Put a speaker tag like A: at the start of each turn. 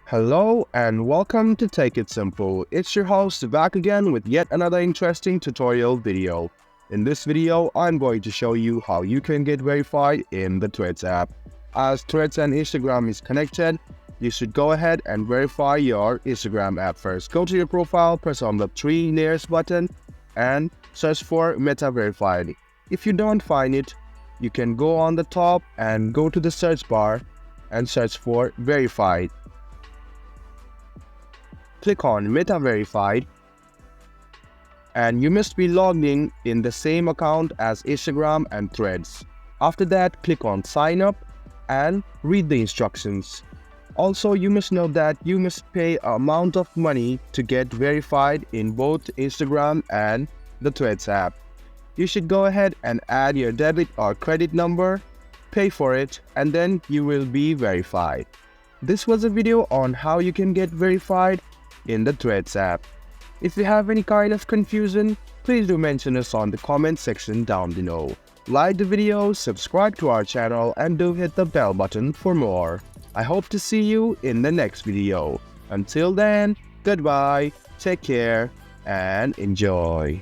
A: Hello and welcome to Take It Simple. It's your host back again with yet another interesting tutorial video. In this video, I'm going to show you how you can get verified in the Threads app. As Threads and Instagram is connected, you should go ahead and verify your Instagram app first. Go to your profile, press on the three layers button and search for Meta Verified. If you don't find it, you can go on the top and go to the search bar and search for Verified. Click on Meta Verified and you must be logged in the same account as Instagram and Threads. After that, click on Sign Up and read the instructions. Also, you must know that you must pay an amount of money to get verified in both Instagram and the Threads app. You should go ahead and add your debit or credit number, pay for it, and then you will be verified. This was a video on how you can get verified in the Threads app. If you have any kind of confusion, please do mention us on the comment section down below. Like the video, subscribe to our channel, and do hit the bell button for more. I hope to see you in the next video. Until then, goodbye, take care, and enjoy.